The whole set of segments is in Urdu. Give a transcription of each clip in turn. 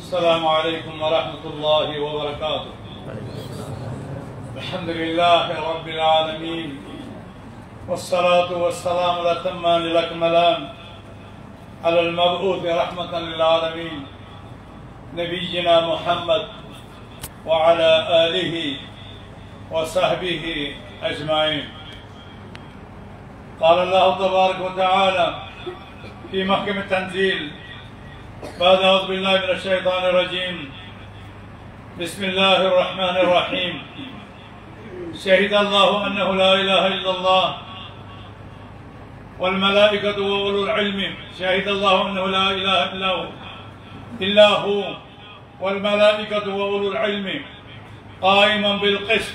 السلام عليكم ورحمة الله وبركاته. الحمد لله رب العالمين، والصلاة والسلام الأتمان الأكملان على المبعوث رحمة للعالمين نبينا محمد وعلى آله وصحبه أجمعين. قال الله تبارك وتعالى في محكم التنزيل بعد أعوذ بالله من الشيطان الرجيم. بسم الله الرحمن الرحيم. شهد الله أنه لا إله إلا الله والملائكة وأولو العلم. شهد الله أنه لا إله إلا هو والملائكة وأولو العلم قائما بالقسط.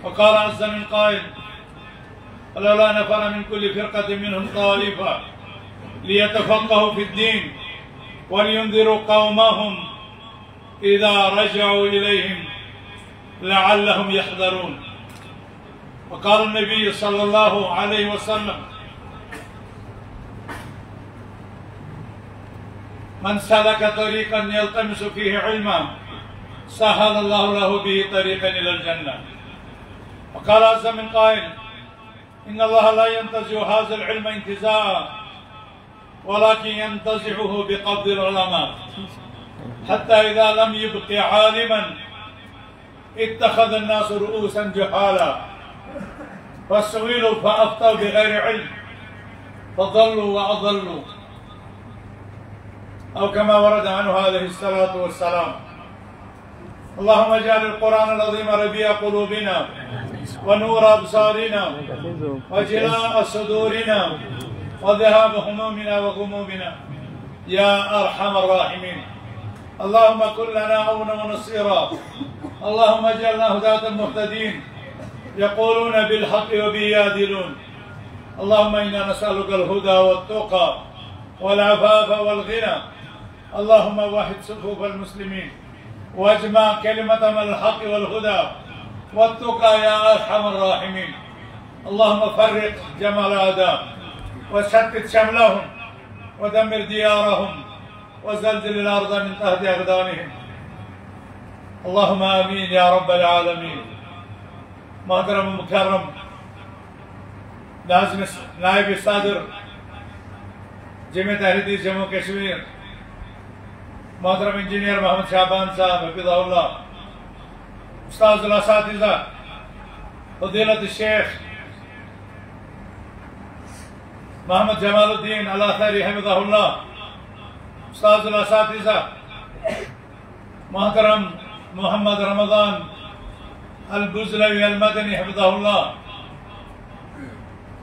وقال عز من قائل: فلولا نفر من كل فرقة منهم طائفة ليتفقهوا في الدين ولينذروا قومهم إذا رجعوا إليهم لعلهم يحذرون. وقال النبي صلى الله عليه وسلم: من سلك طريقا يلتمس فيه علما سهل الله له به طريقا إلى الجنة. وقال عز من قائل: إن الله لا ينتزع هذا العلم انتزاعا ولكن ينتزعه بقبض العلماء، حتى إذا لم يبق عالما اتخذ الناس رؤوسا جهالا فسئلوا فأفتوا بغير علم فضلوا وأضلوا، أو كما ورد عنه عليه الصلاة والسلام. اللهم اجعل القرآن العظيم ربيع قلوبنا ونور أبصارنا وجلاء صدورنا وذهاب همومنا وغمومنا يا أرحم الراحمين. اللهم كن لنا عونا ونصيرا. اللهم اجعلنا هداة المهتدين يقولون بالحق وبه يعدلون. اللهم إنا نسألك الهدى والتقى والعفاف والغنى. اللهم وحد صفوف المسلمين واجمع كلمتهم على الحق والهدى والتقى يا أرحم الراحمين. اللهم فرق جمع الأعداء وشتت شملهم ودمر ديارهم وزلزل الأرض من تحت أقدامهم. اللهم آمين يا رب العالمين. محترم مكرم نائب صدر جمعیت اہل حدیث جموں کشمیر محترم انجینئر محمد شعبان صاحب حفظہ اللہ، استاذ الاساتذہ فضیلت الشیخ محمد جمال الدین الاثری حفظہ اللہ، استاذ الاساتذہ محترم محمد رمضان البزلوی المدنی حفظہ اللہ،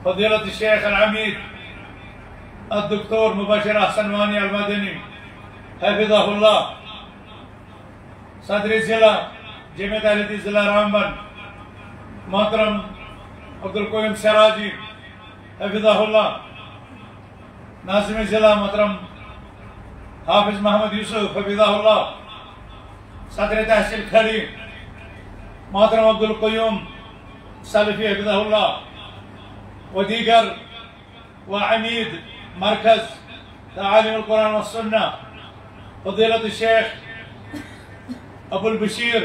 فضیلت الشیخ العمید الدكتور مبشر احسن وانی المدنی حفظہ اللہ، صدر ضلع جمعیت اہل حدیث ضلع رامبن محترم عبدالقیوم سراجی حفظہ اللہ، ناظم ضلع محترم حافظ محمد یوسف حفظہ اللہ، صدر تحصیل کھڑی محترم عبدالقیوم سلفی حفظہ اللہ، ودیگر وعمید مرکز تعالیم القرآن والسنہ فضیلت الشیخ ابو البشیر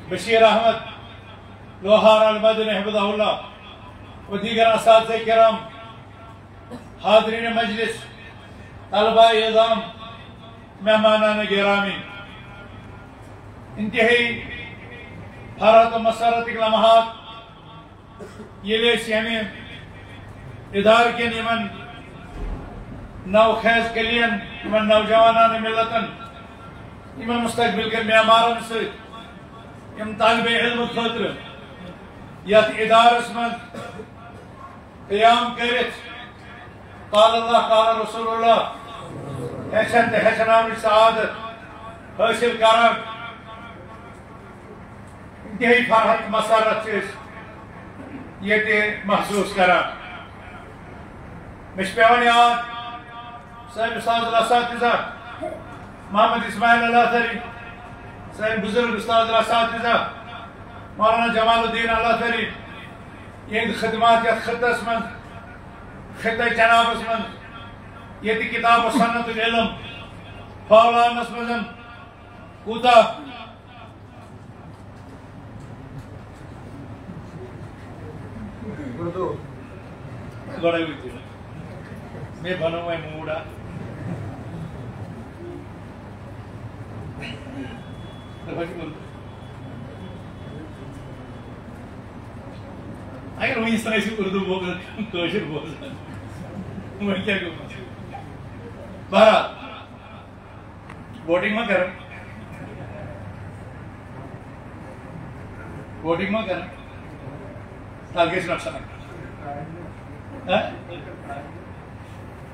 بشیر احمد لوہار المدنی حفظہ اللہ، ودیگر اساتذہ کرام، حاضرین مجلس، طلباء اعظام، مہمانان گرامی، انتہائی فرحت و مسرت کے لمحات یہ ہمیں ادار کے نیمن نو خیز کلین من نوجوانان ملتن یمن مستقبل کے معمارن سے یم طالب علم خاطر یت ادارس من قیام کرت قال اللہ قال رسول اللہ ہیچن تہ ہیچناوچ سعادت حاصل کران انتہائی فرحت مسرت یہ محسوس کران. مش پیوان یاد صاحب استاذ الاساتذہ محمد اسماعیل الاثری، صاحب بزرگ استاذ الاساتذہ مولانا جمال الدین الاثری، یہ خدمات یا خطس من خطہ جنابس من یہ کتاب و سنت العلم فاولا نسمزن کوتا گوڑے ہوئی تھی میں بنو میں موڑا اگر وہ اس طرح سے اردو بول رہا کوشر بول رہا میں کیا کہوں بہرحال ووٹنگ میں کریں ووٹنگ میں کریں تاکہ نقصان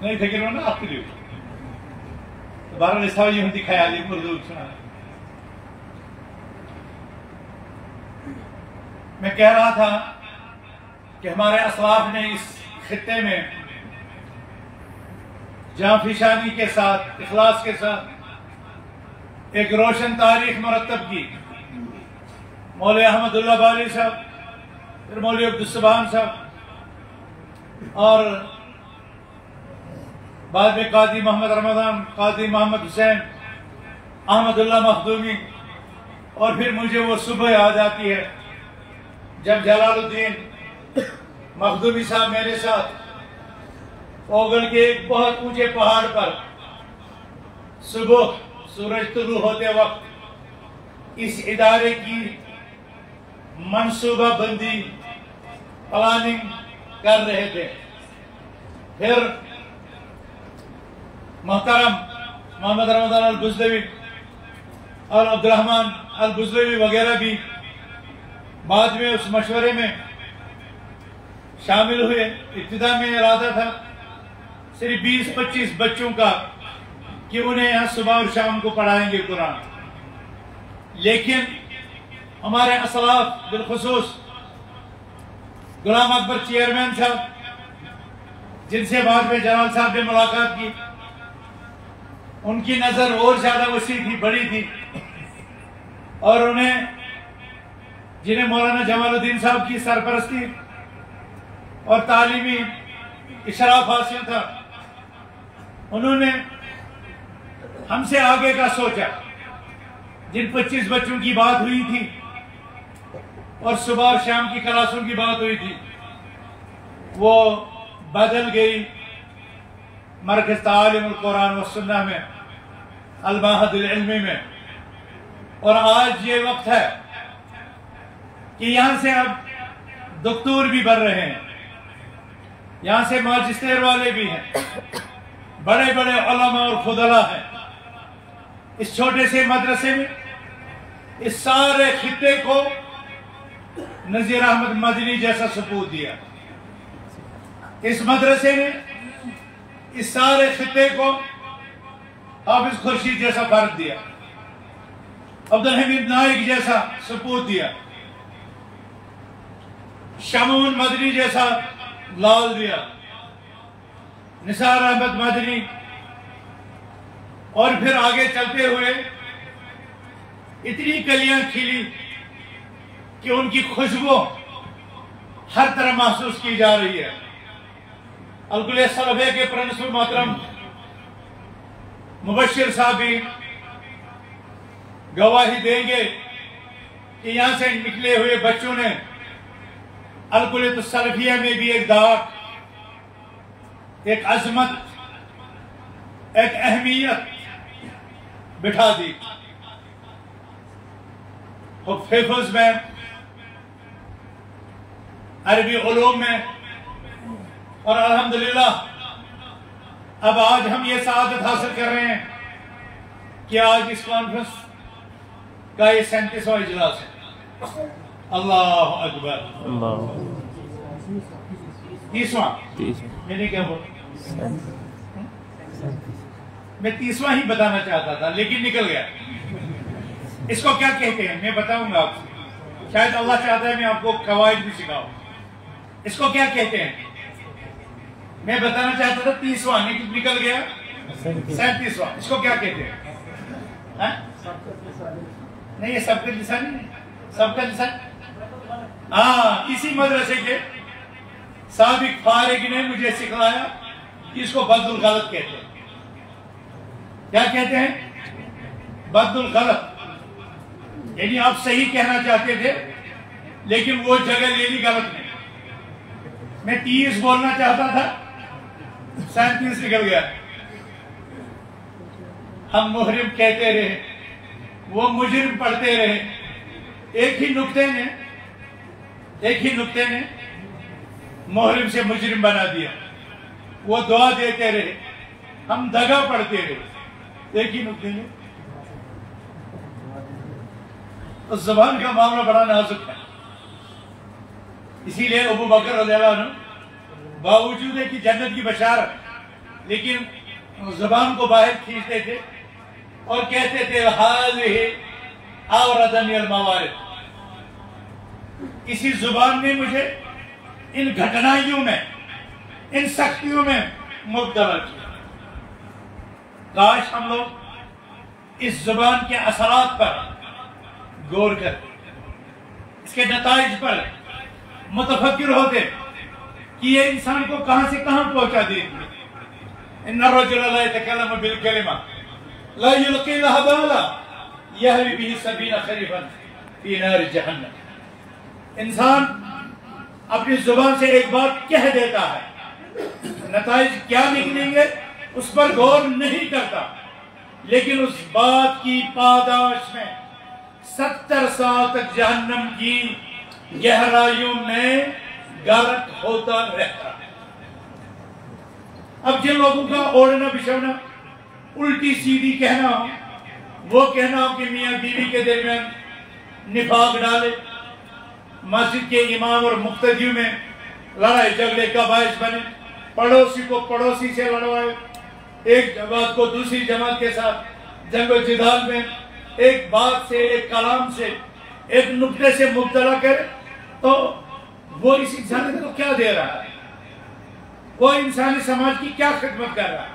نہیں فکر ہونا آپ کے لیے بہرحال اس طرح یہ خیالی اردو سنا میں کہہ رہا تھا کہ ہمارے اسلاف نے اس خطے میں جاں فشانی کے ساتھ اخلاص کے ساتھ ایک روشن تاریخ مرتب کی. مولوی احمد اللہ باری صاحب، پھر مولوی عبدالسبحان صاحب، اور بعد میں قاضی محمد رمضان، قاضی محمد حسین، احمد اللہ مخدومی، اور پھر مجھے وہ صبح یاد آتی ہے جب جلال الدین مخدومی صاحب میرے ساتھ اوگل کے ایک بہت اونچے پہاڑ پر صبح سورج طلوع ہوتے وقت اس ادارے کی منصوبہ بندی پلاننگ کر رہے تھے. پھر محترم محمد رمضان البزدوی اور عبدالرحمن البزدوی وغیرہ بھی بعد میں اس مشورے میں شامل ہوئے. ابتدا میں ارادہ تھا صرف 20-25 بچوں کا کہ انہیں یہاں صبح اور شام کو پڑھائیں گے قرآن، لیکن ہمارے اسلاف بالخصوص غلام اکبر چیئرمین صاحب، جن سے بعد میں جلال صاحب نے ملاقات کی، ان کی نظر اور زیادہ وسیع تھی، بڑی تھی، اور انہیں جنہیں مولانا جمال الدین صاحب کی سرپرستی اور تعلیمی اشراف حاصل تھا، انہوں نے ہم سے آگے کا سوچا. جن 25 بچوں کی بات ہوئی تھی اور صبح اور شام کی کلاسوں کی بات ہوئی تھی، وہ بدل گئی مرکز تعلیم القرآن والسنہ میں، المعہد العلمی میں. اور آج یہ وقت ہے کہ یہاں سے اب دکتور بھی بن رہے ہیں، یہاں سے ماجسٹر والے بھی ہیں، بڑے بڑے علماء اور فضلاء ہیں. اس چھوٹے سے مدرسے میں اس سارے خطے کو نذیر احمد مدنی جیسا سپورٹ دیا. اس مدرسے نے اس سارے خطے کو حافظ خورشید جیسا فرد دیا، عبدالحمید نائک جیسا سپورٹ دیا، شمعون مدنی جیسا لال دیا، نثار احمد مدنی، اور پھر آگے چلتے ہوئے اتنی کلیاں کھلی کہ ان کی خوشبو ہر طرح محسوس کی جا رہی ہے. الکلیہ سلفیہ کے پرنسپل محترم مبشر صاحب بھی گواہی دیں گے کہ یہاں سے نکلے ہوئے بچوں نے الکلیہ السلفیہ میں بھی ایک دھاک، ایک عظمت، ایک اہمیت بٹھا دی. حفظ میں، عربی علوم میں، اور الحمدللہ اب آج ہم یہ سعادت حاصل کر رہے ہیں کہ آج اس کانفرنس کا یہ 37واں اجلاس ہے. اللہ اکبر. 30واں میں نے کیا بولا، میں 30واں ہی بتانا چاہتا تھا لیکن نکل گیا. اس کو کیا کہتے ہیں میں بتاؤں گا آپ کو، شاید اللہ چاہتا ہے میں آپ کو قواعد بھی سکھاؤں. اس کو کیا کہتے ہیں میں بتانا چاہتا تھا 30واں لیکن نکل گیا 37واں. اس کو کیا کہتے ہیں؟ نہیں یہ سب کا لسان نہیں ہے، سب کا لسان. ہاں، اسی مدرسے کے سابق فارغ نے مجھے سکھلایا کہ اس کو بد الغلط کہتے ہیں. کیا کہتے ہیں؟ بد الغلط، یعنی آپ صحیح کہنا چاہتے تھے لیکن وہ جگہ لے لی غلط نے. میں 30 بولنا چاہتا تھا، 37 نکل گیا. ہم محرم کہتے رہے، وہ مجرم پڑھتے رہے. ایک ہی نقطے نے محرم سے مجرم بنا دیا. وہ دعا دیتے رہے، ہم دگا پڑھتے رہے. ایک ہی نقطے نے. اس زبان کا معاملہ بڑا نازک ہے. اسی لیے ابو بکر رضی اللہ عنہ باوجود ہے کہ جنت کی بشارت، لیکن زبان کو باہر کھینچتے تھے اور کہتے تھے هذه اوردنی الموارد، اسی زبان نے مجھے ان گھٹنائیوں میں، ان سختیوں میں مبتلا کیا. کاش ہم لوگ اس زبان کے اثرات پر غور کرتے، اس کے نتائج پر متفکر ہوتے کہ یہ انسان کو کہاں سے کہاں پہنچا دیتی. ان الرجل لا يتكلم بالكلمه لا يلقي لها بالا يهوي به 70 خريفا في نار جہنم. انسان اپنی زبان سے ایک بات کہہ دیتا ہے، نتائج کیا نکلیں گے اس پر غور نہیں کرتا، لیکن اس بات کی پاداش میں 70 سال تک جہنم کی گہرائیوں میں غرق ہوتا رہتا ہے. اب جن لوگوں کا اوڑھنا بچھونا الٹی سیدھی کہنا ہو، وہ کہنا ہو کہ میاں بیوی کے درمیان نفاق ڈالے، مسجد کے امام اور مقتدیوں میں لڑائی جھگڑے کا باعث بنے، پڑوسی کو پڑوسی سے لڑوائے، ایک جماعت کو دوسری جماعت کے ساتھ جنگ و جدال میں ایک بات سے، ایک کلام سے، ایک نکتے سے مبتلا کرے، تو وہ اس انسان کو کیا دے رہا ہے؟ وہ انسانی سماج کی کیا خدمت کر رہا ہے؟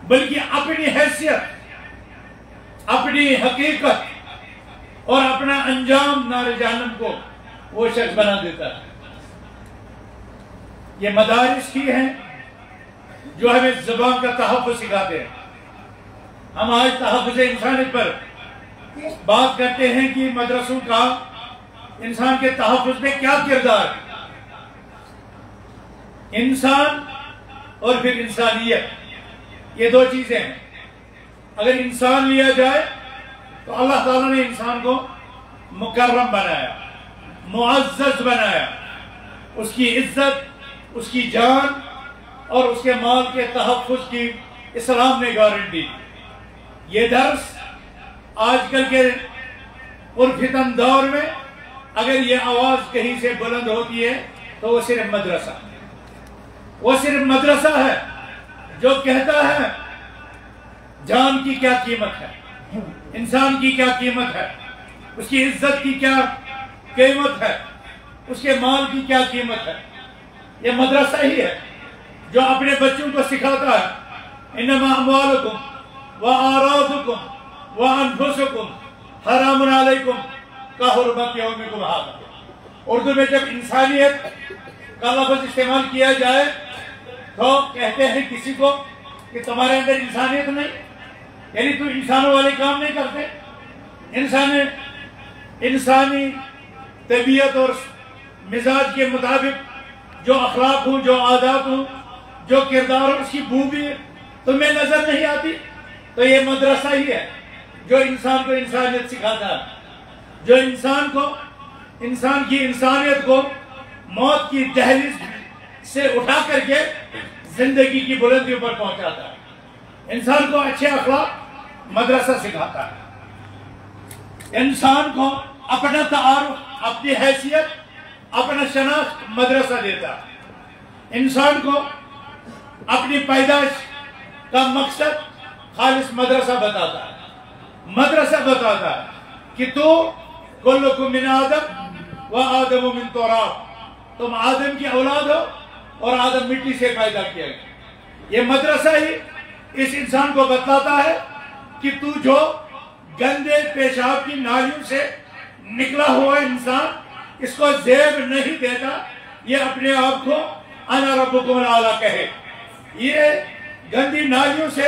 بلکہ اپنی حیثیت، اپنی حقیقت اور اپنا انجام نار جہنم کو وہ شخص بنا دیتا ہے. یہ مدارس ہی ہیں جو ہمیں زبان کا تحفظ سکھاتے ہیں. ہم آج تحفظ انسانیت پر بات کرتے ہیں کہ مدرسوں کا انسان کے تحفظ میں کیا کردار ہے. انسان اور پھر انسانیت، یہ دو چیزیں ہیں. اگر انسان لیا جائے تو اللہ تعالیٰ نے انسان کو مکرم بنایا، معزز بنایا. اس کی عزت، اس کی جان اور اس کے مال کے تحفظ کی اسلام نے گارنٹی دی. یہ درس آج کل کے پرفتن دور میں اگر یہ آواز کہیں سے بلند ہوتی ہے تو وہ صرف مدرسہ ہے. وہ صرف مدرسہ ہے جو کہتا ہے جان کی کیا قیمت ہے، انسان کی کیا قیمت ہے، اس کی عزت کی کیا قیمت ہے، اس کے مال کی کیا قیمت ہے. یہ مدرسہ ہی ہے جو اپنے بچوں کو سکھاتا ہے انما اموالکم واعراضکم وانفسکم حرام علیکم کحرمت یومکم ھذا. اردو میں جب انسانیت کا لفظ استعمال کیا جائے تو کہتے ہیں کسی کو کہ تمہارے اندر انسانیت نہیں، یعنی تو انسانوں والے کام نہیں کرتے. انسانی طبیعت اور مزاج کے مطابق جو اخلاق ہوں، جو عادات ہوں، جو کردار ہوں، اس کی بو بھی تمہیں نظر نہیں آتی. تو یہ مدرسہ ہی ہے جو انسان کو انسانیت سکھاتا ہے، جو انسان کی انسانیت کو موت کی دہلیز سے اٹھا کر کے زندگی کی بلندیوں پر پہنچاتا ہے. انسان کو اچھے اخلاق مدرسہ سکھاتا ہے. انسان کو اپنا تعارف، اپنی حیثیت، اپنا شناخت مدرسہ دیتا ہے. انسان کو اپنی پیدائش کا مقصد خالص مدرسہ بتاتا ہے. مدرسہ بتاتا ہے کہ تو کلکم من آدم و آدم من تراب، تم آدم کی اولاد ہو اور آدم مٹی سے پیدا کیا گیا. یہ مدرسہ ہی اس انسان کو بتلاتا ہے کہ تو جو گندے پیشاب کی نالیوں سے نکلا ہوا انسان اس کو زیب نہیں دیتا. یہ اپنے آپ کو انا ربکم الاعلی کہے. یہ گندی نالیوں سے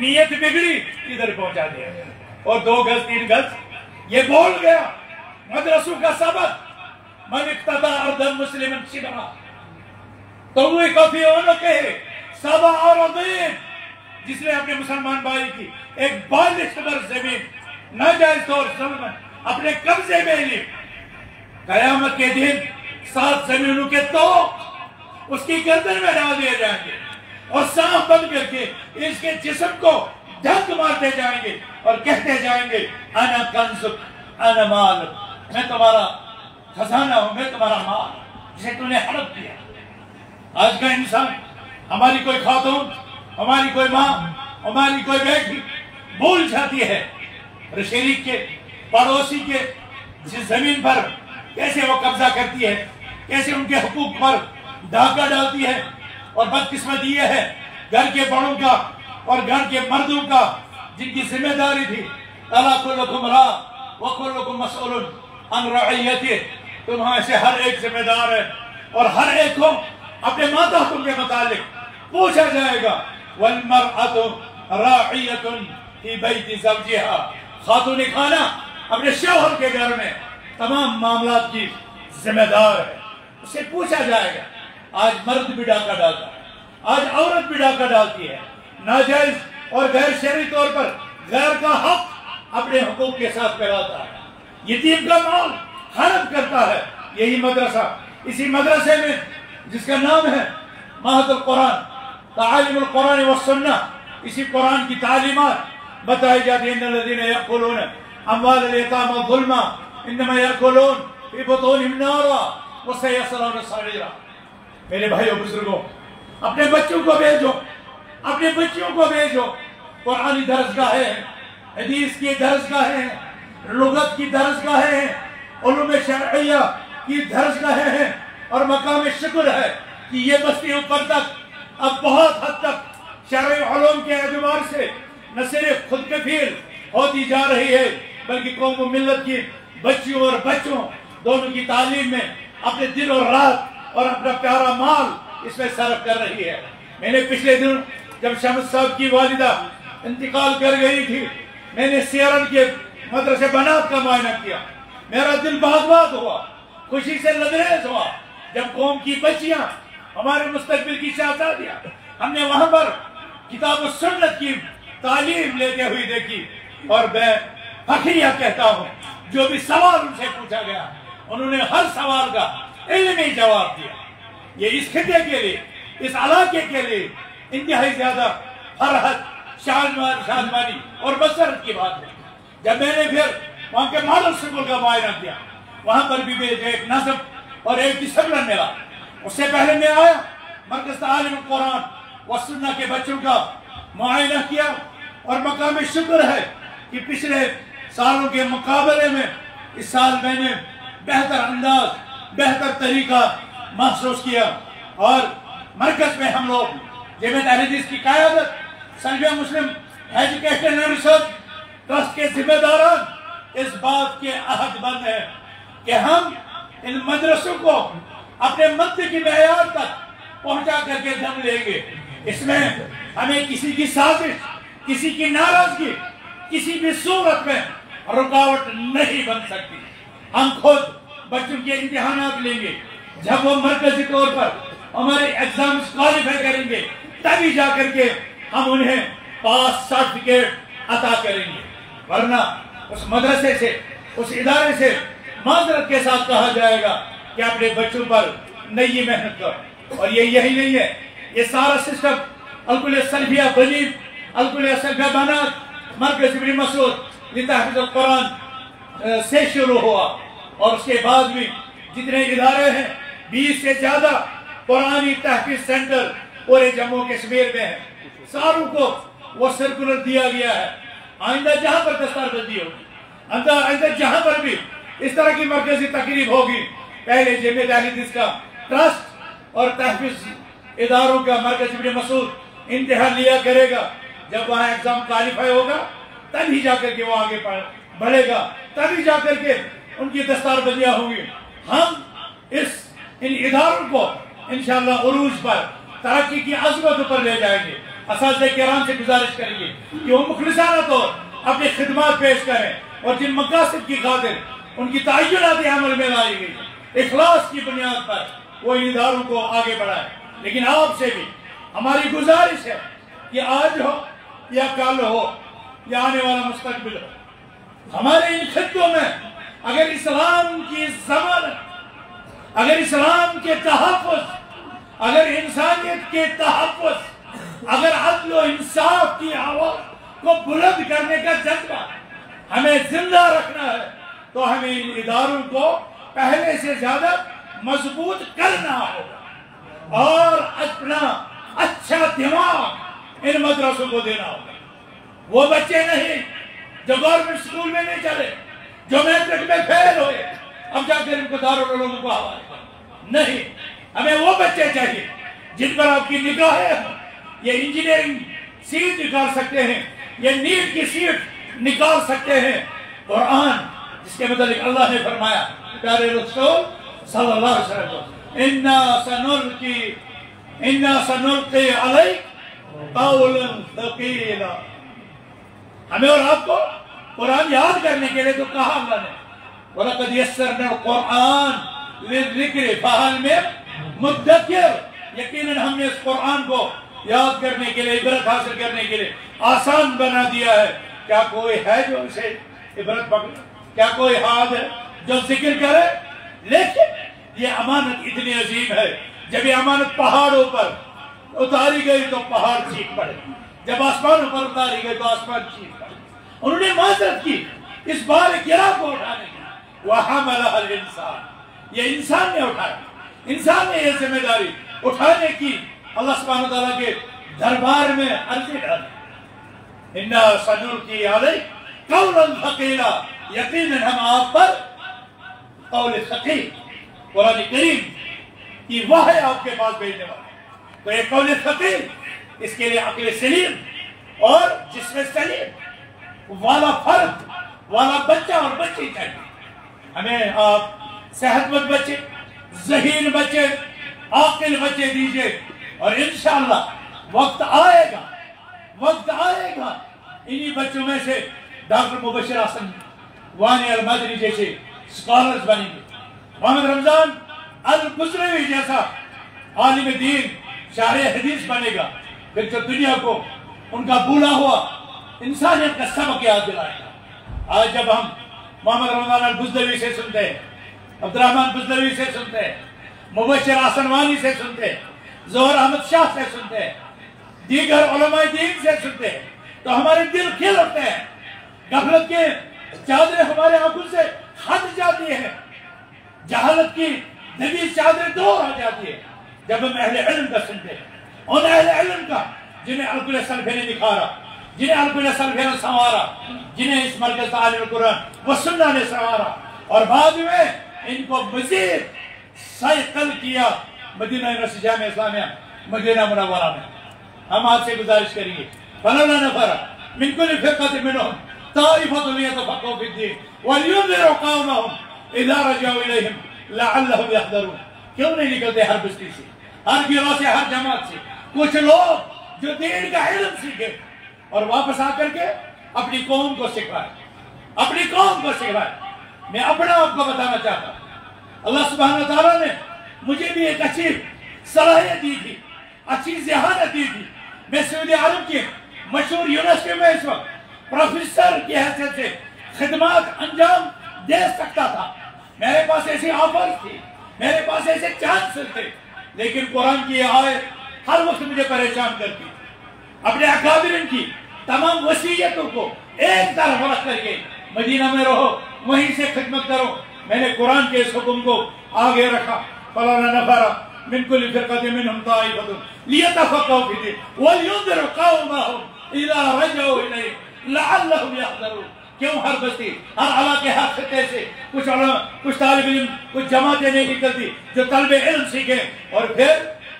نیت بگڑی ادھر پہنچا دیا اور 2 گز 3 گز یہ بول گیا مدرسوں کا سبق من اقتدا اردن مسلم شبرا تو وہ کافی ہونا کہے سبا اور عظیم جس نے اپنے مسلمان بھائی کی ایک بالغ قدر زمین ناجائز طور ظلم اپنے قبضے میں لی قیامت کے دن 7 زمینوں کے توق اس کی گردن میں ڈال دیے جائیں گے اور سانپ بند کر کے اس کے جسم کو دھک مارتے جائیں گے اور کہتے جائیں گے انا کنزک انا مال میں تمہارا خزانہ ہوں میں تمہارا مال جسے تم نے ہڑپ کیا آج کا انسان ہماری کوئی خاتون ہماری کوئی ماں ہماری کوئی بیٹی بھول جاتی ہے شریک کے پڑوسی کے جس زمین پر کیسے وہ قبضہ کرتی ہے کیسے ان کے حقوق پر ڈاکہ ڈالتی ہے اور بدقسمتی یہ ہے گھر کے بڑوں کا اور گھر کے مردوں کا جن کی ذمہ داری تھی الا کلکم راع وکلکم مسئول عن رعیتہ تمہاں سے ہر ایک ذمہ دار ہے اور ہر ایک کو اپنے ماتحتوں کے متعلق پوچھا جائے گا والمرأة راعیۃ فی بیت زوجہا خاتون خانہ اپنے شوہر کے گھر میں تمام معاملات کی ذمہ دار ہے اسے پوچھا جائے گا آج مرد بھی ڈاکہ ڈالتا ہے آج عورت بھی ڈاکہ ڈالتی ہے ناجائز اور غیر شرعی طور پر غیر کا حق اپنے حقوق کے ساتھ پھیلاتا ہے یتیم کا مال ہڑپ کرتا ہے یہی مدرسہ اسی مدرسے میں جس کا نام ہے معہد القرآن تعالیم القرآن والسنہ اسی قرآن کی تعلیمات بتائی جاتی ہیں ان الذین یأکلون اموال الیتامی ظلما انما یأکلون فی بطونہم نارا وسیصلون سعیرا میرے بھائیوں بزرگوں اپنے بچوں کو بھیجو اپنے بچوں کو بھیجو قرآنی درسگاہیں ہیں حدیث کی درسگاہیں ہیں لغت کی درسگاہیں ہیں علوم شرعیہ کی درسگاہیں ہیں اور مقام شکر ہے کہ یہ بستی اوپر تک اب بہت حد تک شرعی علوم کے اعتبار سے نہ صرف خود کفیل ہوتی جا رہی ہے بلکہ قوم و ملت کی بچیوں اور بچوں دونوں کی تعلیم میں اپنے دل اور رات اور اپنا پیارا مال اس میں صرف کر رہی ہے میں نے پچھلے دن جب شمس صاحب کی والدہ انتقال کر گئی تھی میں نے سیرن کے مدرسے بنات کا معائنہ کیا میرا دل باغ باغ ہوا خوشی سے لبریز ہوا جب قوم کی بچیاں ہمارے مستقبل کی شہزادیاں ہم نے وہاں پر کتاب و سنت کی تعلیم لیتے ہوئی دیکھی اور میں فخریہ کہتا ہوں جو بھی سوال ان سے پوچھا گیا انہوں نے ہر سوال کا علمی جواب دیا یہ اس خطے کے لیے اس علاقے کے لیے انتہائی زیادہ فرحت شادمانی اور مسرت کی بات ہے جب میں نے پھر وہاں کے ماڈل سکول کا معائنہ کیا وہاں پر بھی مجھے ایک نظم اور ایک ڈسپلن ملا اس سے پہلے میں آیا مرکز تعلیم القرآن والسنہ کے بچوں کا معائنہ کیا اور مقام شکر ہے کہ پچھلے سالوں کے مقابلے میں اس سال میں نے بہتر انداز بہتر طریقہ محسوس کیا اور مرکز میں ہم لوگ جامعہ اہل حدیث کی قیادت سلفیہ مسلم ایجوکیشن اینڈ ریسرچ ٹرسٹ کے ذمہ داران اس بات کے عہد بند ہیں کہ ہم ان مدرسوں کو اپنے منطقی معیار تک پہنچا کر کے دم لیں گے اس میں ہمیں کسی کی سازش کسی کی ناراضگی کسی بھی صورت میں رکاوٹ نہیں بن سکتی ہم خود بچوں کے امتحانات لیں گے جب وہ مرکزی طور پر ہمارے ایگزامز کوالیفائی کریں گے تبھی جا کر کے ہم انہیں پاس سرٹیفکیٹ عطا کریں گے ورنہ اس مدرسے سے اس ادارے سے معذرت کے ساتھ کہا جائے گا کہ اپنے بچوں پر نئی محنت کرو اور یہ یہی نہیں ہے یہ سارا سسٹم الکلیہ سلفیہ بنین الکلیہ سلفیہ بنات مرکز ابن مسعود لتحفیظ القرآن سے شروع ہوا اور اس کے بعد بھی جتنے ادارے ہیں 20 سے زیادہ قرآنی تحفیظ سینٹر پورے جموں کشمیر میں ہیں ساروں کو وہ سرکولر دیا گیا ہے آئندہ جہاں پر دستار بندی ہوگی آئندہ جہاں پر بھی اس طرح کی مرکزی تقریب ہوگی پہلے جامعہ اہل حدیث کا ٹرسٹ اور تحفیظ اداروں کا مرکز ابن مسعود امتحان لیا کرے گا جب وہاں ایگزام کوالیفائی ہوگا تبھی جا کر کے وہ آگے بڑھے گا تبھی جا کر کے ان کی دستار بندیاں ہوں گی ہم ان اداروں کو انشاءاللہ عروج پر ترقی کی عظمت پر لے جائیں گے اساتذہ کرام سے گزارش کریں گے کہ وہ مخلصانہ طور اپنی خدمات پیش کریں اور جن مقاصد کی خاطر ان کی تعیناتی عمل میں لائی گئی اخلاص کی بنیاد پر وہ ان اداروں کو آگے بڑھائے۔ لیکن آپ سے بھی ہماری گزارش ہے کہ آج ہو یا کل ہو یا آنے والا مستقبل ہو، ہمارے ان خطوں میں اگر اسلام کی ضمانت، اگر اسلام کے تحفظ، اگر انسانیت کے تحفظ، اگر عدل و انصاف کی آواز کو بلند کرنے کا جذبہ ہمیں زندہ رکھنا ہے تو ہمیں ان اداروں کو پہلے سے زیادہ مضبوط کرنا ہوگا اور اپنا اچھا دماغ ان مدرسوں کو دینا ہوگا۔ وہ بچے نہیں جو گورنمنٹ سکول میں نہیں چلے، جو میٹرک میں فیل ہوئے، اب جا کر ان کو دارالعلوم کو حوالے کریں، نہیں، ہمیں وہ بچے چاہیے جن پر آپ کی نگاہیں ہوں، یہ انجینئرنگ سیٹ نکال سکتے ہیں، یہ نیٹ کی سیٹ نکال سکتے ہیں۔ قرآن جس کے متعلق اللہ نے فرمایا پیارے رسول صلی اللہ علیہ وسلم اِنَّا سَنُلْقِي عَلَيْكَ قَوْلًا ثَقِيلًا، ہمیں اور آپ کو قرآن یاد کرنے کے لیے تو کہا اللہ نے وَلَقَدْ يَسَّرْنَا الْقُرْآنَ لِلذِّكْرِ فَهَلْ مِن مُدَّكِرٍ، یقیناً ہم نے اس قرآن کو یاد کرنے کے لیے، عبرت حاصل کرنے کے لیے آسان بنا دیا ہے۔ کیا کوئی ہے جو اسے عبرت پکڑے؟ کیا کوئی ہاتھ ہے جو ذکر کرے؟ لیکن یہ امانت اتنی عظیم ہے، جب یہ امانت پہاڑوں پر اتاری گئی تو پہاڑ چیخ پڑے، جب آسمانوں پر اتاری گئی تو آسمان چیخ پڑے۔ انہوں نے معذرت کی اس بار گرہ کو اٹھانے کی، وَحَمَلَهَا الْإِنسَانُ، یہ انسان نے اٹھایا، انسان نے یہ ذمہ داری اٹھانے کی۔ اللہ سبحانہ وتعالیٰ کے دربار میں عرضی ڈالی، اِنَّا سَنُلْقِي عَلَيْكَ قَوْلًا ثَقِيلًا، یقیناً ہم آپ پر قول ثقیل، قرآن کریم کی وحی آپ کے پاس بھیجنے والا۔ تو یہ قول ثقیل، اس کے لیے عقل سلیم اور جسم سلیم والا فرد والا بچہ اور بچی چاہیے۔ ہمیں آپ صحت مند بچے، ذہین بچے، عاقل بچے دیجئے، اور انشاءاللہ وقت آئے گا، وقت آئے گا انہی بچوں میں سے ڈاکٹر مبشر حسن وانی المدنی جیسے سکالرز بنیں گے، محمد رمضان البصری جیسا عالم دین شارح حدیث بنے گا، پھر جو دنیا کو ان کا بھولا ہوا انسانیت کا سبق یاد دلائے گا۔ آج جب ہم محمد رمضان البصری سے سنتے ہیں، عبدالرحمن بصری سے سنتے ہیں، مبشر حسن وانی سے سنتے ہیں، ظہور احمد شاہ سے سنتے ہیں، دیگر علماء دین سے سنتے ہیں، تو ہمارے دل کھل اٹھتے ہیں، غفلت کے چادریں ہمارے آنکھوں سے ہٹ جاتی ہیں، جہالت کی دبی چادریں دور آ جاتی ہے جب ہم اہل علم کا سنتے ہیں، ان اہل علم کا جنہیں القل سلفے نے نکھارا، جنہیں القل سلفے نے سنوارا، جنہیں اس مرکز تعلیم قرآن و سنہ نے سنوارا، اور بعد میں ان کو مزید سائیقل کیا مدینہ یونیورسٹی جامعہ اسلامیہ مدینہ منورہ میں۔ ہم آپ سے گزارش کریں گے فَلَوْلَا نَفَرَ مِن كُلِّ فِرْقَةٍ مِّنْهُمْ طَائِفَةٌ لِيَتَفَقَّهُوا فِي الدِّينِ وَلْيُنذِرُوا قَوْمَهُمْ إِذَا رَجَعُوا إِلَيْهِمْ لَعَلَّهُمْ يَحْذَرُونَ۔ کیوں نہیں نکلتے ہر بستی سے، ہر گروہ سے، ہر جماعت سے کچھ لوگ جو دین کا علم سیکھے اور واپس آ کر کے اپنی قوم کو سکھائے، اپنی قوم کو سکھائے۔ میں اپنا آپ کو بتانا چاہتا ہوں، اللہ سبحانہ تعالیٰ نے مجھے بھی ایک اچھی صلاحیت دی تھی، اچھی ذہانت دی تھی۔ میں سعودی عرب کی مشہور یونیورسٹی میں اس وقت پروفیسر کی حیثیت سے خدمات انجام دے سکتا تھا، میرے پاس ایسی آفرز تھی، میرے پاس ایسے چانسز تھے، لیکن قرآن کی یہ آیت ہر وقت مجھے پریشان کرتی۔ اپنے اکابرین کی تمام وصیتوں کو ایک طرف رکھ کر کے مدینہ میں رہو، وہیں سے خدمت کرو۔ میں نے قرآن کے اس حکم کو آگے رکھا، فَلَوْلَا نَفَرَ مِن كُلِّ فِرْقَةٍ مِّنْهُمْ طَائِفَةٌ لِيَتَفَقَّهُوا فِي الدِّينِ وَلْيُنذِرُوا قَوْمَهُمْ إِذَا رَجَعُوا إِلَيْهِمْ لَعَلَّهُمْ يَحْذَرُونَ۔ کیوں ہر بستی، ہر علاقے، ہر خطے سے کچھ طالب علم، کچھ جماعتیں نہیں نکلتی جو طلب علم سیکھیں، اور پھر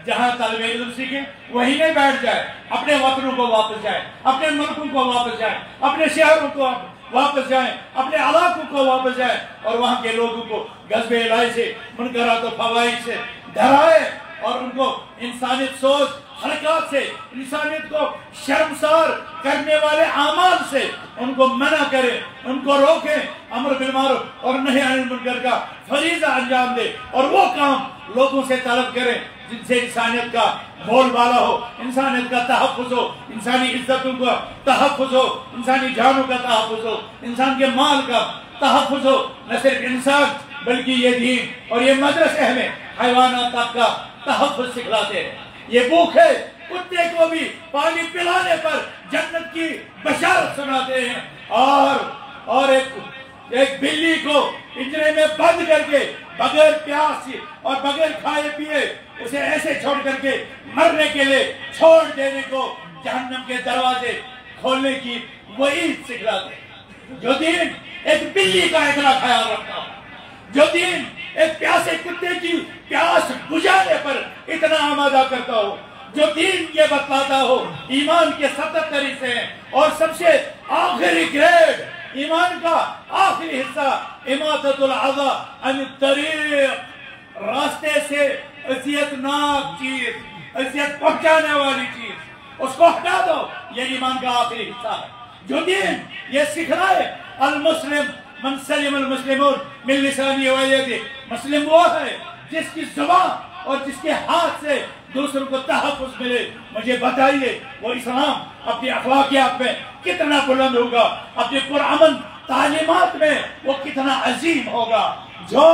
جہاں طالب علم سیکھیں وہیں نہیں بیٹھ جائے، اپنے وطنوں کو واپس جائیں، اپنے ملکوں کو واپس جائیں، اپنے شہروں کو واپس جائیں، اپنے علاقوں کو واپس جائیں، اور وہاں کے لوگوں کو غضب الہی سے، منکرات و فواحش سے ڈرائے، اور ان کو انسانیت سوچ حرکات سے، انسانیت کو شرمسار کرنے والے اعمال سے ان کو منع کرے، ان کو روکے، امر بالمعروف اور نہی عن المنکر کا فریضہ انجام دے، اور وہ کام لوگوں سے طلب کرے جن سے انسانیت کا بول بالا ہو، انسانیت کا تحفظ ہو، انسانی عزتوں کا تحفظ ہو، انسانی جانوں کا تحفظ ہو، انسان کے مال کا تحفظ ہو۔ نہ صرف انسان بلکہ یہ دین اور یہ مدرسے ہمیں حیوانات تک کا تحفظ سکھلاتے ہیں۔ یہ بھوکے کتے کو بھی پانی پلانے پر جنت کی بشارت سناتے ہیں، اور ایک بلی کو پنجرے میں بند کر کے بغیر پیاس اور بغیر کھائے پیے اسے ایسے چھوڑ کر کے مرنے کے لیے چھوڑ دینے کو جہنم کے دروازے کھولنے کی وعید سکھلاتے ہیں۔ جو دین ایک بلی کا اتنا خیال رکھتا ہو، جو دین ایک پیاسے کتے کی پیاس بجھانے پر اتنا آمادہ کرتا ہو، جو دین یہ بتلاتا ہو ایمان کے 77 حصے ہیں اور سب سے آخری گریڈ ایمان کا آخری حصہ اماطۃ الاذی عن الطریق، راستے سے اذیتناک چیز، اذیت پہنچانے والی چیز اس کو ہٹا دو، یہ ایمان کا آخری حصہ ہے۔ جو دین یہ سکھلائے المسلم من سلم المسلمون من لسانه ويده، مسلم وہ ہے جس کی زبان اور جس کے ہاتھ سے دوسروں کو تحفظ ملے۔ مجھے بتائیے وہ اسلام اپنی اخلاقیات میں کتنا بلند ہوگا، اپنی پرامن تعلیمات میں وہ کتنا عظیم ہوگا، جو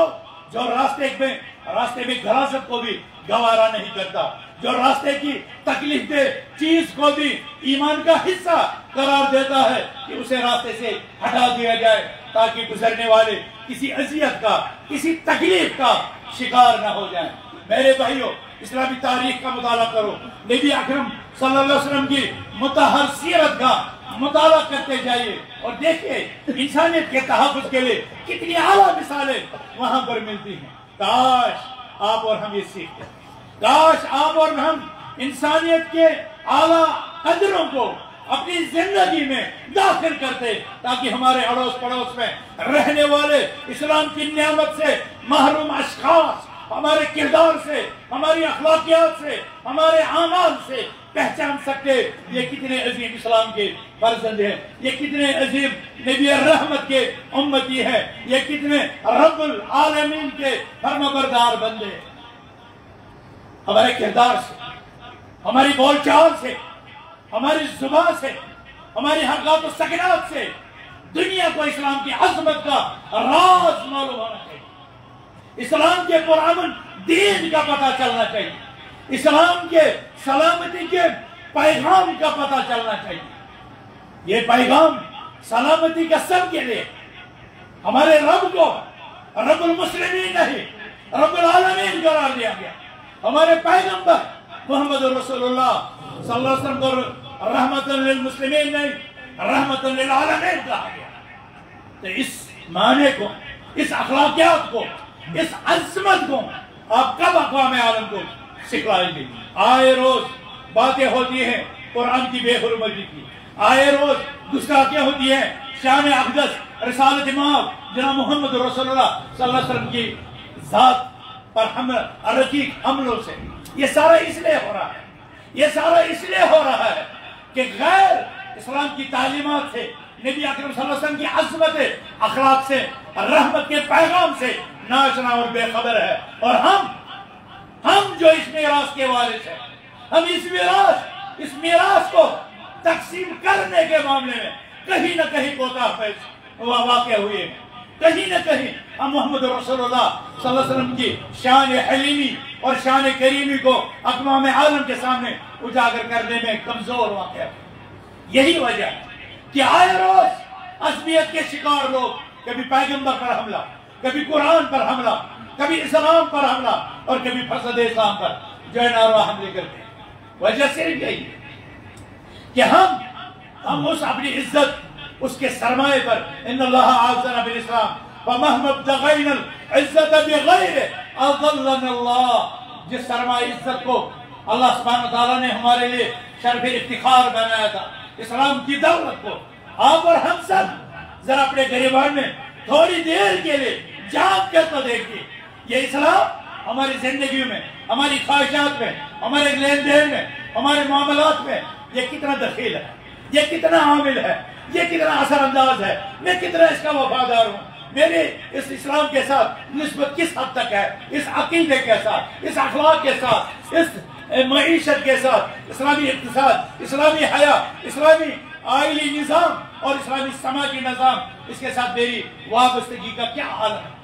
راستے میں غلاظت کو بھی گوارا نہیں کرتا، جو راستے کی تکلیف دہ چیز کو بھی ایمان کا حصہ قرار دیتا ہے کہ اسے راستے سے ہٹا دیا جائے تاکہ گزرنے والے کسی اذیت کا، کسی تکلیف کا شکار نہ ہو جائیں۔ میرے بھائیوں، اسلامی تاریخ کا مطالعہ کرو، نبی اکرم صلی اللہ علیہ وسلم کی مطہر سیرت کا مطالعہ کرتے جائیے اور دیکھیے انسانیت کے تحفظ کے لیے کتنی اعلیٰ مثالیں وہاں پر ملتی ہیں۔ کاش آپ اور ہم یہ سیکھتے، کاش آپ اور ہم انسانیت کے اعلیٰ قدروں کو اپنی زندگی میں داخل کرتے تاکہ ہمارے اڑوس پڑوس میں رہنے والے اسلام کی نعمت سے محروم اشخاص ہمارے کردار سے، ہماری اخلاقیات سے، ہمارے اعمال سے پہچان سکتے یہ کتنے عظیم اسلام کے فرزند ہیں، یہ کتنے عظیم نبی رحمت کے امتی ہیں، یہ کتنے رب العالمین کے فرمانبردار بندے ہیں۔ ہمارے کردار سے، ہماری بول چال سے، ہماری زبان سے، ہماری حرکات و سکنات سے دنیا کو اسلام کی عظمت کا راز معلوم ہونا چاہیے، اسلام کے پرامن دین کا پتہ چلنا چاہیے، اسلام کے سلامتی کے پیغام کا پتہ چلنا چاہیے۔ یہ پیغام سلامتی کا سب کے لیے، ہمارے رب کو رب المسلمین نہیں رب العالمین قرار دیا گیا، ہمارے پیغمبر محمد رسول اللہ صلی اللہ علیہ وسلم کو رحمت للمسلمین نہیں رحمت للعالمین کہا گیا۔ تو اس معنی کو، اس اخلاقیات کو، اس عظمت کو آپ کب اقوام عالم کو سکھلائیں گے؟ آئے روز باتیں ہوتی ہیں قرآن کی بے حرمتی کی، آئے روز گستاخیاں ہوتی ہیں شان اقدس رسالت امام جناب محمد رسول اللہ صلی اللہ علیہ وسلم کی ذات پر رقیق حملوں سے۔ یہ سارا اس لیے ہو رہا ہے، یہ سارا اس لیے ہو رہا ہے کہ غیر اسلام کی تعلیمات سے، نبی اکرم صلی اللہ علیہ وسلم کی عظمت اخلاق سے، رحمت کے پیغام سے ناشنا اور بے خبر ہے، اور ہم جو اس میراث کے وارث ہیں، ہم اس میراث کو تقسیم کرنے کے معاملے میں کہیں نہ کہیں کوتاہ واقع ہوئے ہیں، کہیں نہ کہیں ہم محمد رسول اللہ صلی اللہ علیہ وسلم کی شان حلیمی اور شان کریمی کو اقوام عالم کے سامنے اجاگر کرنے میں کمزور واقع ہے۔ یہی وجہ ہے کہ آئے روز عصبیت کے شکار لوگ کبھی پیغمبر پر حملہ، کبھی قرآن پر حملہ، کبھی اسلام پر حملہ اور کبھی فساد اسلام پر جو ہے ناروا حملے کرتے ہیں۔ وجہ صرف یہی ہے کہ ہم اس اپنی عزت، اس کے سرمایہ پر ان اللہ اعزنا بالاسلام فمهما ابتغينا العزت بغیر اضلنا اللہ، جس سرمایہ عزت کو اللہ سبحانہ تعالیٰ نے ہمارے لیے شرف افتخار بنایا تھا، اسلام کی دولت کو آپ اور ہم سب ذرا اپنے گریبان میں تھوڑی دیر کے لیے جھانک کر تو دیکھیے، یہ اسلام ہماری زندگی میں، ہماری خواہشات میں، ہمارے لین دین میں، ہمارے معاملات میں یہ کتنا دخیل ہے، یہ کتنا عامل ہے، یہ کتنا اثر انداز ہے، میں کتنا اس کا وفادار ہوں، میرے اس اسلام کے ساتھ نسبت کس حد تک ہے، اس عقیدے کے ساتھ، اس اخلاق کے ساتھ، اس معیشت کے ساتھ، اسلامی اقتصاد، اسلامی حیا، اسلامی آئلی نظام اور اسلامی سماجی نظام، اس کے ساتھ میری وابستگی کا کیا حال ہے۔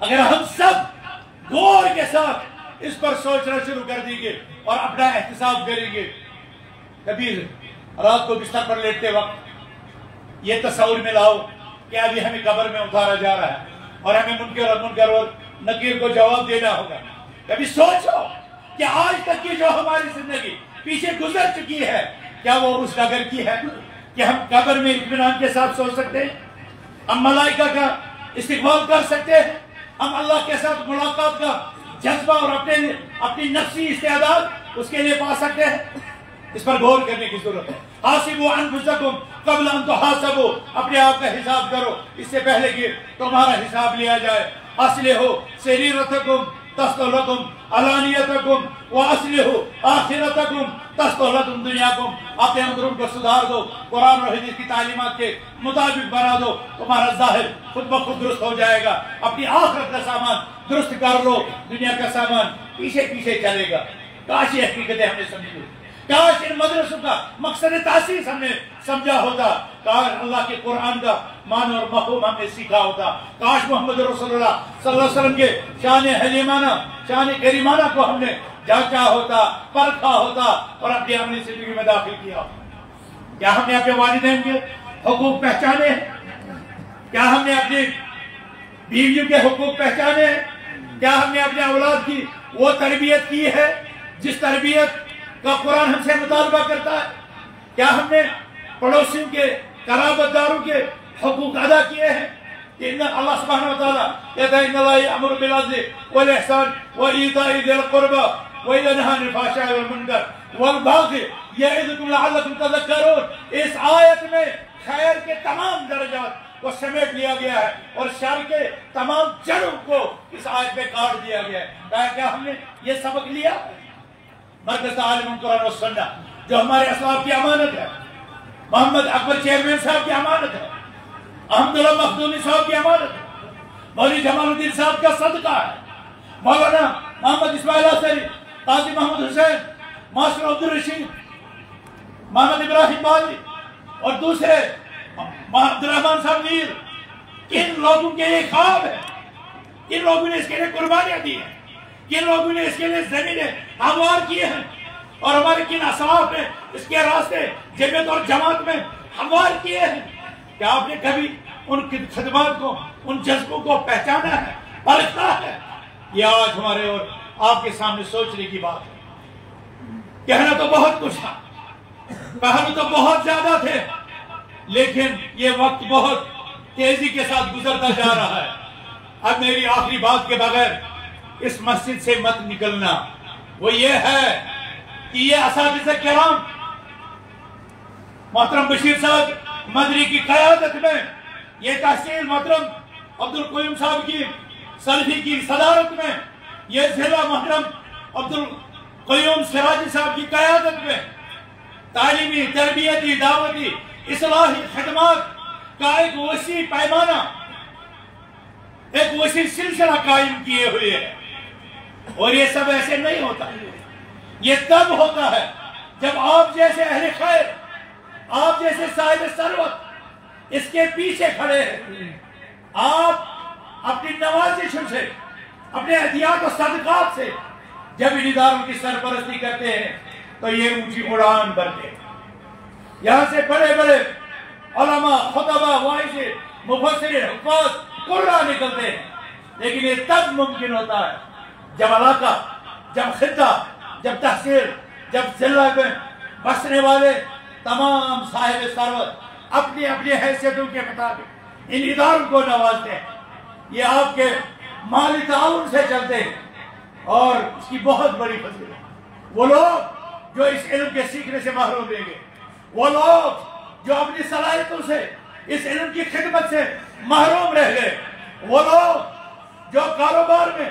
اگر ہم سب غور کے ساتھ اس پر سوچنا شروع کر دیں گے اور اپنا احتساب کریں گے، کبھی رات کو بستر پر لیٹتے وقت یہ تصور میں لاؤ کہ ابھی ہمیں قبر میں اتارا جا رہا ہے اور ہمیں منکر اور نکیر کو جواب دینا ہوگا۔ کبھی سوچو کہ آج تک کی جو ہماری زندگی پیچھے گزر چکی ہے، کیا وہ اس ڈگر کی ہے کہ ہم قبر میں اطمینان کے ساتھ سوچ سکتے ہیں، ہم ملائکہ کا استقبال کر سکتے ہیں، ہم اللہ کے ساتھ ملاقات کا جذبہ اور اپنی نفسی استعداد اس کے لیے پا سکتے ہیں؟ اس پر غور کرنے کی ضرورت ہے۔ حاسبوا انفسکم قبل ان تحاسبوا، اپنے آپ کا حساب کرو اس سے پہلے کہ تمہارا حساب لیا جائے۔ اصلحوا سریرتکم تصلح لکم علانیتکم واصلحوا آخرتکم تصلح لکم دنیاکم، اپنے اندرون کو سدھار دو، قرآن اور حدیث کی تعلیمات کے مطابق بنا دو، تمہارا ظاہر خود بخود درست ہو جائے گا، اپنی آخرت کا سامان درست کر لو، دنیا کا سامان پیچھے پیچھے چلے گا۔ کاش یہ حقیقتیں ہم نے سمجھی، کاش ان مدرسوں کا مقصد تاسیس ہم نے سمجھا ہوتا، کاش اللہ کے قرآن کا معنی اور مفہوم ہم نے سیکھا ہوتا، کاش محمد رسول اللہ صلی اللہ علیہ وسلم کے شان حلیمانہ، شان کریمانہ کو ہم نے جانچا ہوتا، پرکھا ہوتا اور اپنی عملی زندگی میں داخل کیا ہوتا۔ کیا ہم نے اپنے والدین کے حقوق پہچانے ہیں؟ کیا ہم نے اپنی بیویوں کے حقوق پہچانے ہیں؟ کیا ہم نے اپنے اولاد کی وہ تربیت کی ہے جس تربیت کا قرآن ہم سے مطالبہ کرتا ہے؟ کیا ہم نے پڑوسیوں کے، قرابت داروں کے حقوق ادا کیے ہیں؟ کہ اللہ سبحانہ وتعالیٰ کہتا ہے ان اللہ یأمر بالعدل والاحسان وایتاء ذی القربى وینہی عن الفحشاء والمنکر والبغی یعظکم لعلکم تذکرون۔ اس آیت میں خیر کے تمام درجات کو سمیٹ لیا گیا ہے اور شر کے تمام جڑوں کو اس آیت میں کاٹ دیا گیا ہے۔ کیا ہم نے یہ سبق لیا؟ مرکز عالم قرآن و سنہ جو ہمارے اسلاف کی امانت ہے، محمد اکبر چیئرمین صاحب کی امانت ہے، احمداللہ مخدومی صاحب کی امانت ہے، مولوی جمال الدین صاحب کا صدقہ ہے، مولانا محمد اسماعیل اثری، قاضی محمد حسین، ماسٹر عبدالرشید، محمد ابراہیم باجی اور دوسرے عبدالرحمن صاحب میر، کن لوگوں کے یہ خواب ہے، کن لوگوں نے اس کے لیے قربانیاں دی ہیں، کن لوگوں نے اس کے لیے زمینیں ہموار کیے ہیں، اور ہمارے کن اسلاف نے اس کے راستے جمعیت اور جماعت میں ہموار کیے ہیں؟ کیا آپ نے کبھی ان کی خدمات کو، ان جذبوں کو پہچانا ہے، پرکھا ہے؟ یہ آج ہمارے اور آپ کے سامنے سوچنے کی بات ہے۔ کہنا تو بہت کچھ تھا، کہنا تو بہت زیادہ تھے، لیکن یہ وقت بہت تیزی کے ساتھ گزرتا جا رہا ہے۔ اب میری آخری بات کے بغیر اس مسجد سے مت نکلنا، وہ یہ ہے کہ یہ اساتذہ کرام محترم بشیر صاحب مدری کی قیادت میں، یہ تحصیل محترم عبدالقیوم صاحب کی سلفی کی صدارت میں، یہ ضلع محترم عبدالقیوم سراجی صاحب کی قیادت میں تعلیمی، تربیتی، دعوتی، اصلاحی خدمات کا ایک وسیع پیمانہ، ایک وسیع سلسلہ قائم کیے ہوئے ہے۔ اور یہ سب ایسے نہیں ہوتا، یہ تب ہوتا ہے جب آپ جیسے اہل خیر، آپ جیسے صاحب ثروت اس کے پیچھے کھڑے ہیں۔ آپ اپنی نوازشوں سے، اپنے عطیات و صدقات سے جب ان اداروں کی سرپرستی کرتے ہیں تو یہ اونچی اڑان بھرتے ہیں۔ یہاں سے بڑے بڑے علماء، خطبہ، واعظ، مفسر، حفاظ، قرآ نکلتے ہیں، لیکن یہ تب ممکن ہوتا ہے جب علاقہ، جب خطہ، جب تحصیل، جب ضلع میں بسنے والے تمام صاحب ثروت اپنی اپنی حیثیتوں کے مطابق ان اداروں کو نوازتے ہیں۔ یہ آپ کے مالی تعاون سے چلتے ہیں اور اس کی بہت بڑی فضیلت ہے۔ وہ لوگ جو اس علم کے سیکھنے سے محروم رہیں گے، وہ لوگ جو اپنی صلاحیتوں سے اس علم کی خدمت سے محروم رہ گئے، وہ لوگ جو کاروبار میں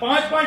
5-5,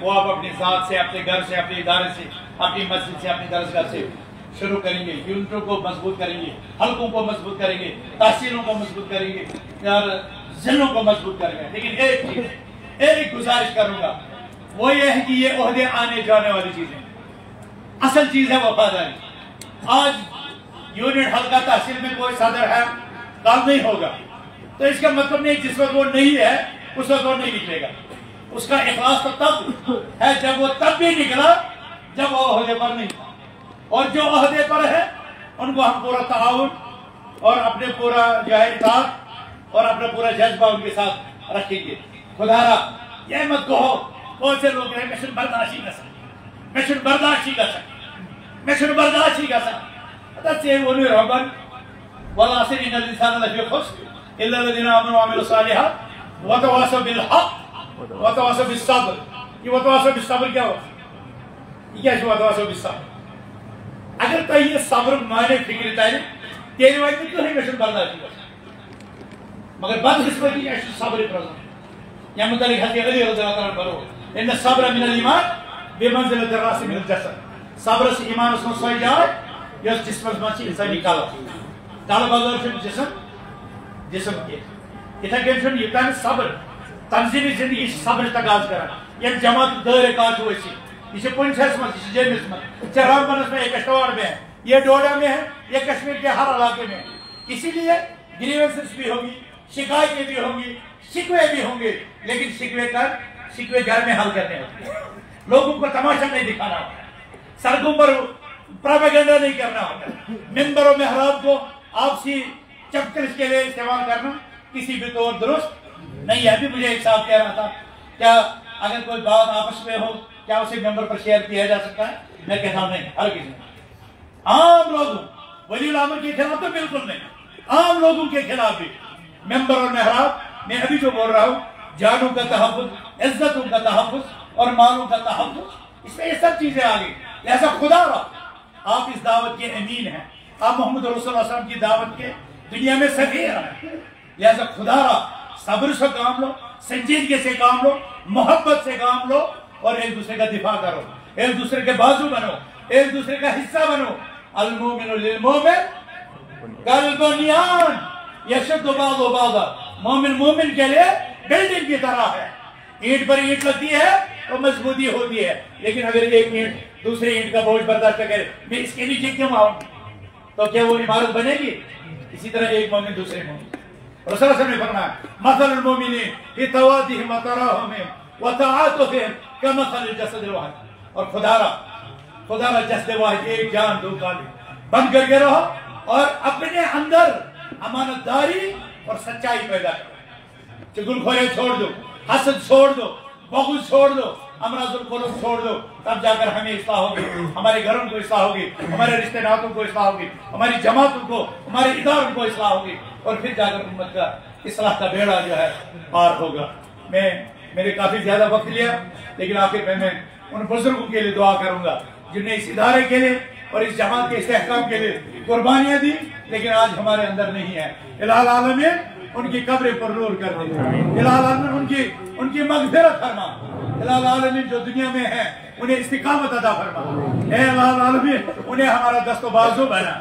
وہ آپ اپنی ذات سے، اپنے گھر سے، اپنے ادارے سے، اپنی مسجد سے، اپنی درسگاہ سے شروع کریں گے، یونٹوں کو مضبوط کریں گے، حلقوں کو مضبوط کریں گے، تحصیلوں کو مضبوط کریں گے اور ضلعوں کو مضبوط کریں گے۔ لیکن ایک چیز، ایک گزارش کروں گا، وہ یہ ہے کہ یہ عہدے آنے جانے والی چیزیں، اصل چیز ہے وفاداری۔ آج یونٹ حلقہ تحصیل میں کوئی صدر ہے، کام نہیں ہوگا تو اس کا مطلب نہیں جس وقت وہ نہیں ہے اس وقت وہ نہیں نکلے گا۔ اس کا اخلاص تو تب ہے جب وہ تب بھی نکلا جب وہ عہدے پر نہیں تھا، اور جو عہدے پر ہے ان کو ہم پورا تعاون اور اپنے پورا جو ہے اطاعت اور اپنا پورا جذبہ ان کے ساتھ رکھیں گے۔ خدا را یہ مت کہو، بہت سے لوگ ہیں میں شن برداشت ہی کر سکتا، میں شن برداشت ہی کر سکتا، میں شن برداشت ہی کر سکتا۔ تسيئون ربا والعصر إن الإنسان لفي خسر إلا الذين آمنوا وعملوا الصالحات وتواصوا بالحق وتواصوا بالصبر۔ یہ وتواصوا بالصبر کیا ہوا؟ یہ کیا ہے وتواصوا بالصبر؟ اگر تو یہ صبر معنی فکر تاری تیری وقت کیوں نہیں مشن برداشت کر مگر بدقسمتی ہے صبر پرزن یا متعلق حضرت علی رضی اللہ عنہ فرمو ان الصبر من الایمان بمنزلۃ الراس من الجسد۔ صبر سے ایمان اس میں سوئی جائے یس جسمس مچ انسانی کل بغیر جسم کی اتھے کن یوتان صبر تنظیمی زندگی صبر تقاض کران یم جماعت دائرہ کار یہ پنچھس مز یہ جیمس مز رامبنس میں یہ کشتواڑ میں ہے، یہ ڈوڈا میں ہے، یہ کشمیر کے ہر علاقے میں ہے۔ اسی لیے گریوینسز بھی ہوگی، شکایتیں بھی ہوں گی، شکوے بھی ہوں گے، لیکن شکوے گھر میں حل کرنے ہوتے ہیں، لوگوں کو تماشا نہیں دکھانا ہوتا ہے، سڑکوں پر پروپیگنڈا نہیں کرنا ہوتا، ممبر و محراب کو آپسی چپکرس کے لیے استعمال کرنا کسی بھی طور درست نہیں ہے۔ ابھی مجھے ایک صاحب کہہ رہا تھا کیا اگر کوئی بات آپس میں ہو کیا اسے ممبر پر شیئر کیا جا سکتا ہے؟ میں کہتا ہوں نہیں، ہر کسی عام لوگوں ولی الامر کے خلاف تو بالکل نہیں، عام لوگوں کے خلاف بھی ممبر اور محراب میں ابھی جو بول رہا ہوں جانوں کا تحفظ، عزتوں کا تحفظ اور مالوں کا تحفظ، اس میں یہ سب چیزیں آ گئی۔ لہذا خدا را آپ اس دعوت کے امین ہیں، آپ محمد رسول اللہ صلی اللہ علیہ وسلم کی دعوت کے دنیا میں سفیر ہیں، لہذا خدا را صبر سے کام لو، سنجیدگی سے کام لو، محبت سے کام لو اور ایک دوسرے کا دفاع کرو، ایک دوسرے کے بازو بنو، ایک دوسرے کا حصہ بنو۔ المومن للمومن کالبنیان یشد بعضہ بعضا، مومن مومن کے لیے بلڈنگ کی طرح ہے، اینٹ پر اینٹ لگتی ہے تو مضبوطی ہوتی ہے، لیکن اگر ایک اینٹ دوسرے اینٹ کا بوجھ برداشت کرے میں اس کے نیچے کیوں آؤں تو کیا وہ عمارت بنے گی؟ اسی طرح ایک مومن دوسرے مومن، رسول اللہ صلی اللہ علیہ وسلم نے فرمایا مثل المومنین فی توادہم وتراہم وتعاطفہم کمثل الجسد الواحد، اور خدا را جسد واحد ایک جان دو کالی بن کر کے رہو اور اپنے اندر امانت داری اور سچائی پیدا کرو، چگل کھوری چھوڑ دو، حسد چھوڑ دو، بغض چھوڑ دو، امراض القلوب چھوڑ دو، تب جا کر ہمیں اصلاح ہوگی، ہمارے گھروں کو اصلاح ہوگی، ہمارے رشتہ ناتوں کو اصلاح ہوگی، ہماری جماعتوں کو، ہمارے اداروں کو اصلاح ہوگی، اور پھر جا کر امت کا اصلاح کا بیڑا جو ہے پار ہوگا۔ میں نے کافی زیادہ وقت لیا، لیکن آخر میں ان بزرگوں کے لیے دعا کروں گا جنہوں نے اس ادارے کے لیے اور اس جماعت کے استحکام کے لیے قربانیاں دی لیکن آج ہمارے اندر نہیں ہے۔ الہ العالمین ان کی قبر پر نور کر دے، الہ العالمین ان کی مغفرت فرما، الہ العالمین جو دنیا میں ہیں انہیں استقامت عطا فرما، اے الہ العالمین انہیں ہمارا دست و بازو بنا،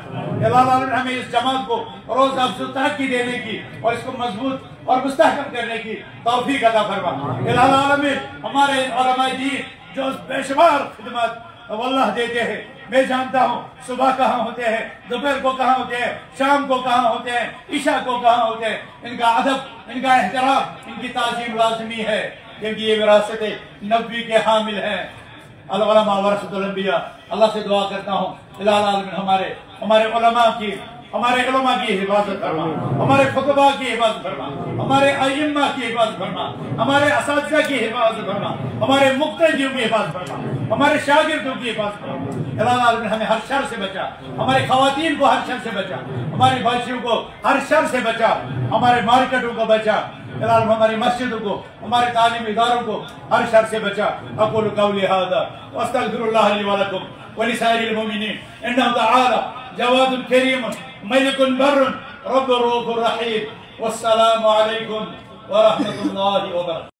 الہ العالمین ہمیں اس جماعت کو روز افزوں ترقی دینے کی اور اس کو مضبوط اور مستحکم کرنے کی توفیق عطا فرما، الہ العالمین ہمارے علماء دین جو بے شمار خدمات واللہ دیتے ہیں، میں جانتا ہوں صبح کہاں ہوتے ہیں، دوپہر کو کہاں ہوتے ہیں، شام کو کہاں ہوتے ہیں، عشاء کو کہاں ہوتے ہیں، ان کا ادب، ان کا احترام، ان کی تعظیم لازمی ہے کیونکہ یہ وراثت نبوی کے حامل ہیں۔ العلماء ورثۃ الانبیاء، اللہ سے دعا کرتا ہوں الہ العالمین ہمارے علماء کی حفاظت فرما، ہمارے خطباء کی حفاظت فرما، ہمارے ائمہ کی حفاظت فرما، ہمارے اساتذہ کی حفاظت فرما، ہمارے مقتدیوں کی حفاظت فرما، ہمارے شاگردوں کی حفاظت فرما۔ الہ العالمین ہمیں ہر شر سے بچا، ہماری خواتین کو ہر شر سے بچا، ہماری بچیوں کو ہر شر سے بچا، ہمارے مارکیٹوں کو بچا، الہ العالمین ہماری مسجدوں کو، ہمارے تعلیمی اداروں کو ہر شر سے بچا۔ اقول قولی ھذا واستغفر اللہ لی ولکم ولسائر المؤمنین انہ تعالی جواد کریم ملک بر رب رؤوف رحیم۔ والسلام علیکم ورحمۃ اللہ وبرکاتہ۔